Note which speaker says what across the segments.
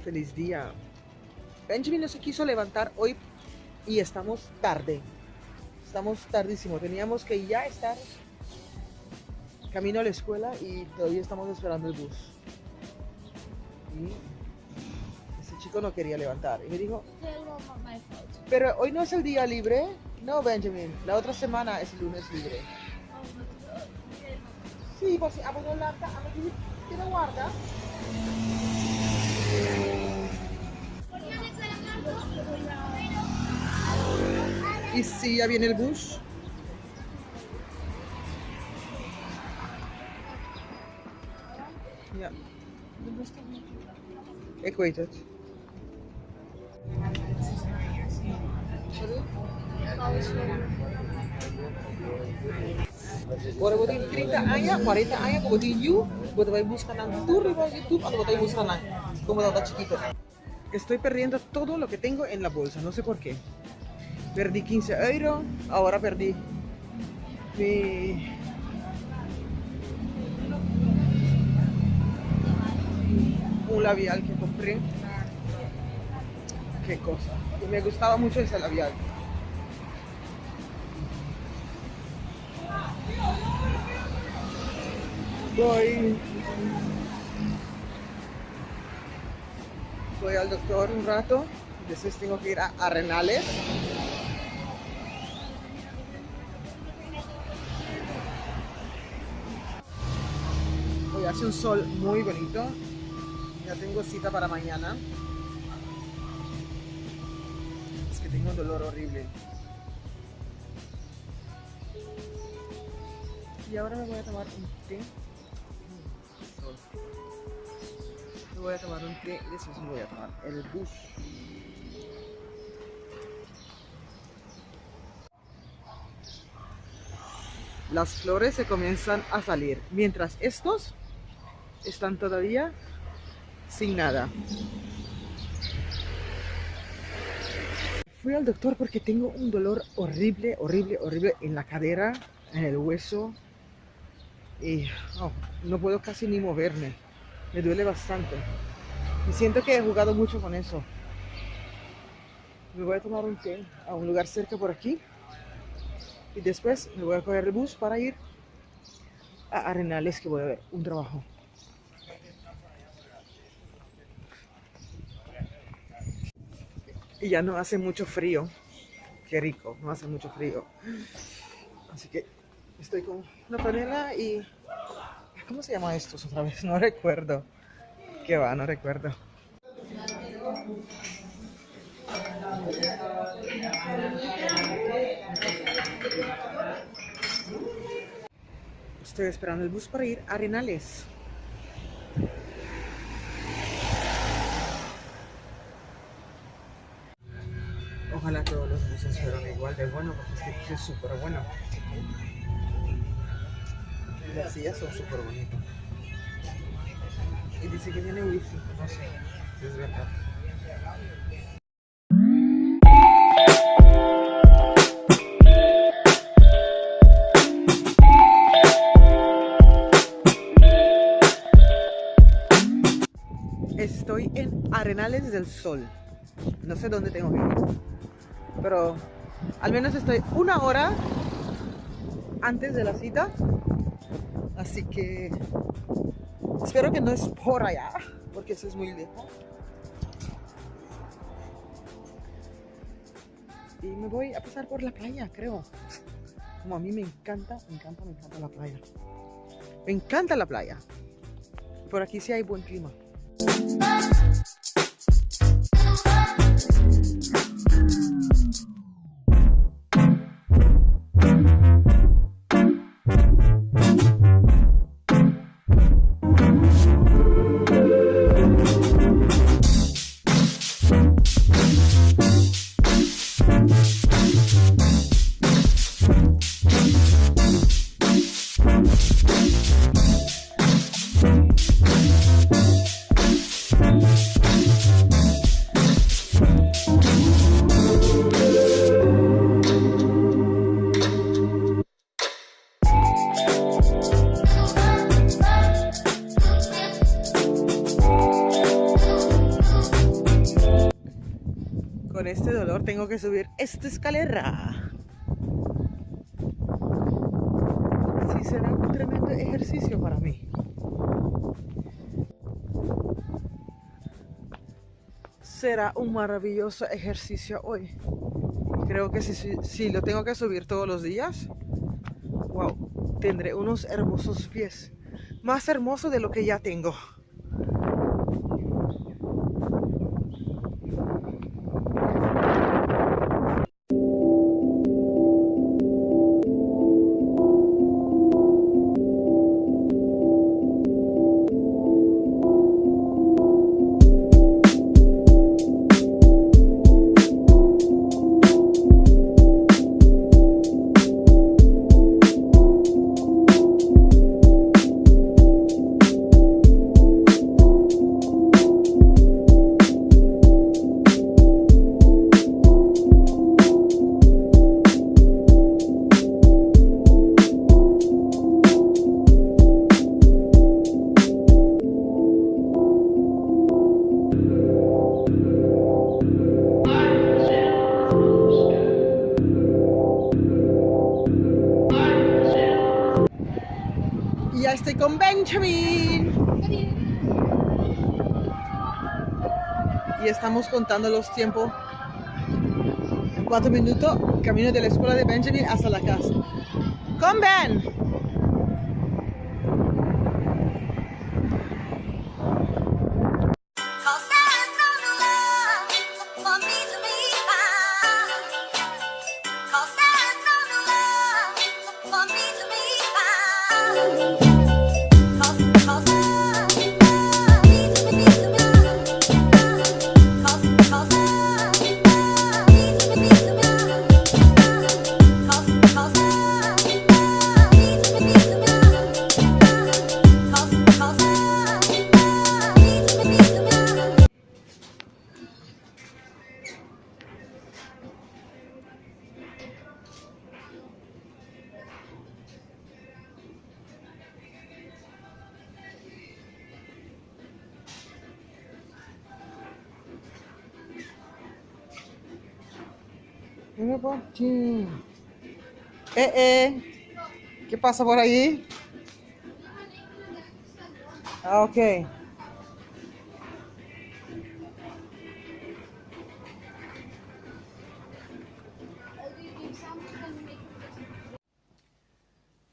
Speaker 1: Feliz día. Benjamin no se quiso levantar hoy y estamos tarde. Estamos tardísimo. Teníamos que ya estar camino a la escuela y todavía estamos esperando el bus. Y ese chico no quería levantar. Y me dijo, pero hoy no es el día libre. No, Benjamin. La otra semana es el lunes libre. Sí, pues si abro la ¿te lo guarda? Y si ya viene el bus. Ja. Ik weet het. Ora buat 30 aja, 40 aja, buat you, buat buscar en tour y YouTube, o buat buscar como está chiquito. Estoy perdiendo todo lo que tengo en la bolsa, no sé por qué. Perdí 15 euros, ahora perdí un labial que compré. Qué cosa. Y me gustaba mucho ese labial. Voy al doctor un rato, después tengo que ir a Arenales. Hoy hace un sol muy bonito. Ya tengo cita para mañana. Es que tengo un dolor horrible. Y ahora me voy a tomar un té. Me voy a tomar un té y después me voy a tomar el bus. Las flores se comienzan a salir, mientras estos están todavía sin nada. Fui al doctor porque tengo un dolor horrible, horrible, horrible en la cadera, en el hueso. Y no puedo casi ni moverme. Me duele bastante. Y siento que he jugado mucho con eso. Me voy a tomar un té a un lugar cerca por aquí. Y después me voy a coger el bus para ir a Arenales, que voy a ver un trabajo. Y ya no hace mucho frío. Qué rico, no hace mucho frío. Así que estoy con una franela y... ¿Cómo se llama estos otra vez? No recuerdo. ¿Qué va? No recuerdo. Estoy esperando el bus para ir a Arenales. Ojalá todos los buses fueran igual de bueno, porque es súper bueno. Las sillas son súper bonitas. Y dice que tiene wifi, no sé si es verdad. Estoy en Arenales del Sol. No sé dónde tengo que ir, pero al menos estoy una hora antes de la cita. Así que espero que no es por allá, porque eso es muy lejos. Y me voy a pasar por la playa, creo. Como a mí me encanta la playa. Me encanta la playa. Por aquí sí hay buen clima. con este dolor tengo que subir esta escalera. Sí, será un tremendo ejercicio para mí. Será un maravilloso ejercicio hoy. Creo que si lo tengo que subir todos los días, wow, tendré unos hermosos pies. Más hermosos de lo que ya tengo. Y ya estoy con Benjamin. Y estamos contando los tiempos. 4 minutos, camino de la escuela de Benjamin hasta la casa. ¡Con Ben! Mira por ti. ¿Qué pasa por ahí? Ah, ok.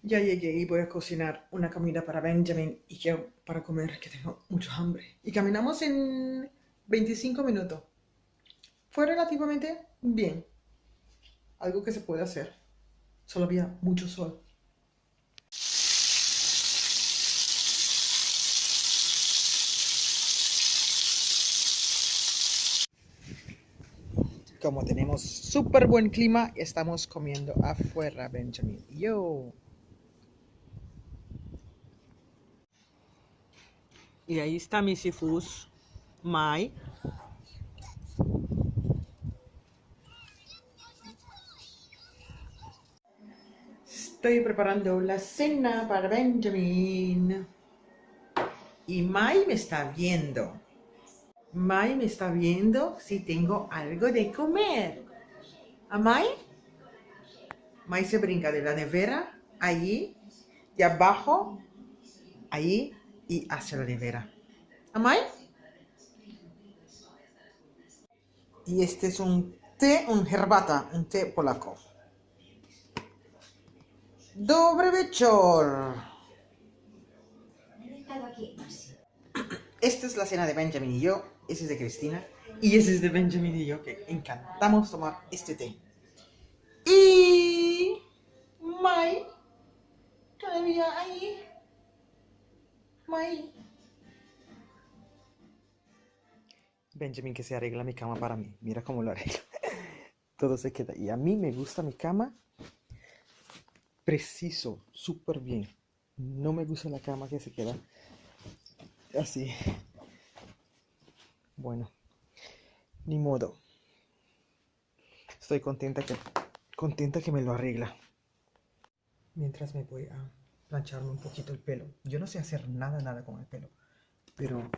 Speaker 1: Ya llegué y voy a cocinar una comida para Benjamin y yo para comer, que tengo mucho hambre. Y caminamos en 25 minutos. Fue relativamente bien. Algo que se puede hacer. Solo había mucho sol. Como tenemos súper buen clima, estamos comiendo afuera, Benjamin y yo. Y ahí está mi sifus, Mai. Estoy preparando la cena para Benjamin. Y Mai me está viendo. Mai me está viendo si tengo algo de comer. ¿A Mai? Mai se brinca de la nevera, allí, de abajo, allí y hacia la nevera. ¿A Mai? Y este es un té, un herbata, un té polaco. Dobry wieczór. Esta es la cena de Benjamin y yo, ese es de Cristina y ese es de Benjamin y yo, que encantamos tomar este té. Y Mai, todavía ahí. Mai. Benjamin que se arregla mi cama para mí. Mira cómo lo arregla. Todo se queda. Y a mí me gusta mi cama preciso, súper bien. No me gusta la cama que se queda así. Bueno, ni modo. Estoy contenta que me lo arregla. Mientras me voy a plancharme un poquito el pelo. Yo no sé hacer nada con el pelo, pero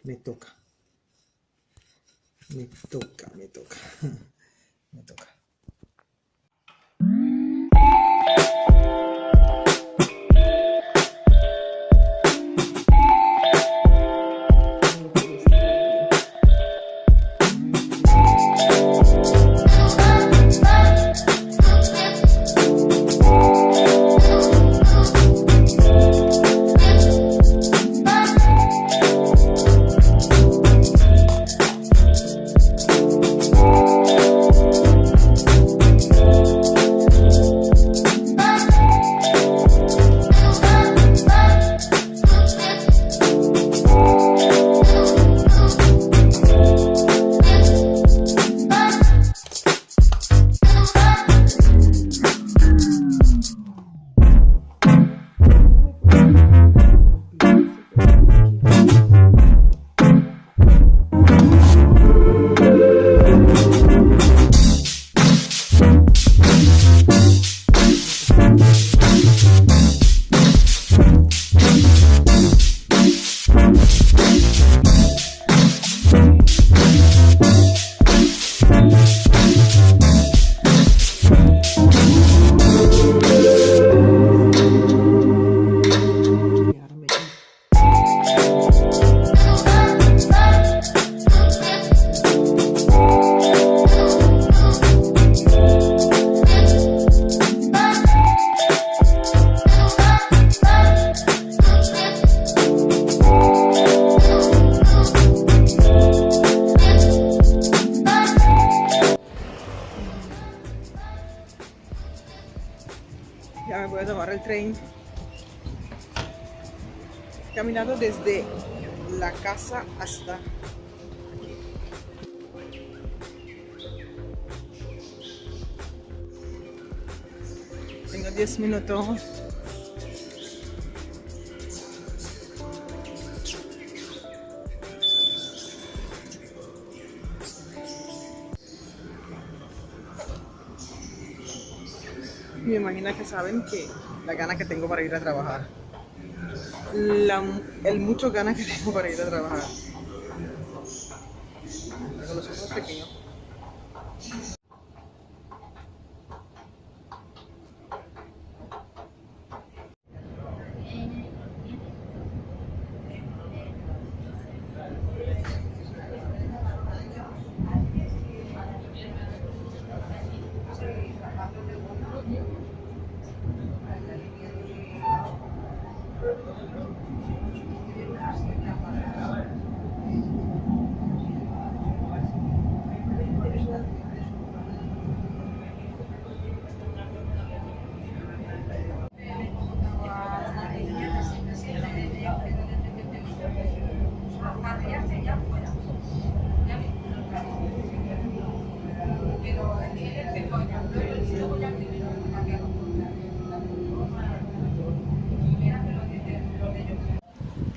Speaker 1: me toca. Me toca, me toca. Me toca. Ya me voy a tomar el tren. Caminando desde la casa hasta aquí. Tengo 10 minutos. Me imagino que saben que la gana que tengo para ir a trabajar. El mucho ganas que tengo para ir a trabajar. Tengo los ojos pequeños.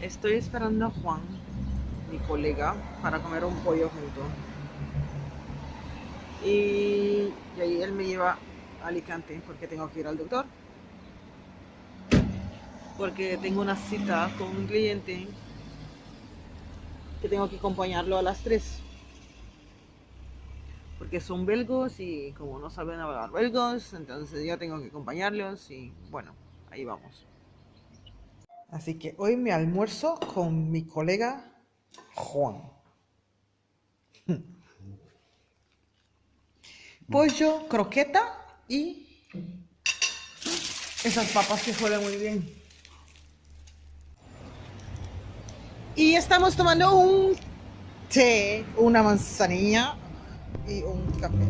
Speaker 1: Estoy esperando a Juan, mi colega, para comer un pollo junto. Y ahí él me lleva a Alicante porque tengo que ir al doctor. Porque tengo una cita con un cliente que tengo que acompañarlo a las 3. Porque son belgos y como no saben hablar belgos, entonces yo tengo que acompañarlos y bueno, ahí vamos. Así que hoy me almuerzo con mi colega Juan. Pollo, croqueta y esas papas que huelen muy bien. Y estamos tomando un té, una manzanilla y un café.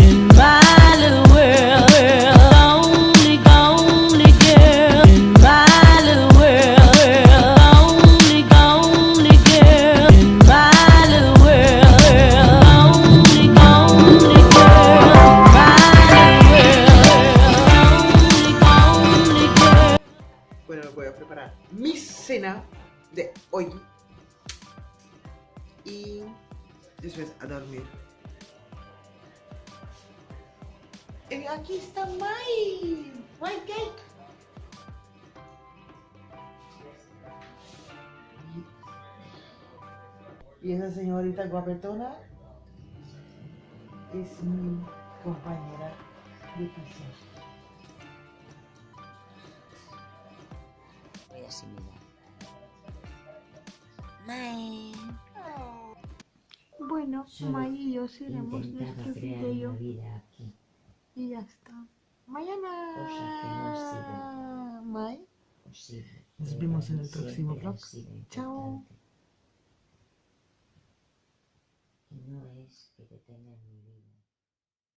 Speaker 2: In my
Speaker 1: de hoy. Y después a dormir. Y aquí está Mai. White cake. Y esa señorita guapetona es mi compañera de piso.
Speaker 2: Voy a asimilar. Mae.
Speaker 3: Bueno,
Speaker 2: Solo
Speaker 3: May y yo seremos
Speaker 2: intentaba
Speaker 3: nuestro
Speaker 2: crear
Speaker 3: video
Speaker 2: una vida aquí,
Speaker 3: y ya está. Mañana.
Speaker 2: cosa que no ha sido
Speaker 3: May.
Speaker 2: posible.
Speaker 1: Nos
Speaker 2: pero
Speaker 1: vemos en el
Speaker 2: siempre
Speaker 1: próximo
Speaker 2: ha
Speaker 1: vlog.
Speaker 2: sido
Speaker 3: Chao.
Speaker 2: importante. Y no es que te tenga en mi vida.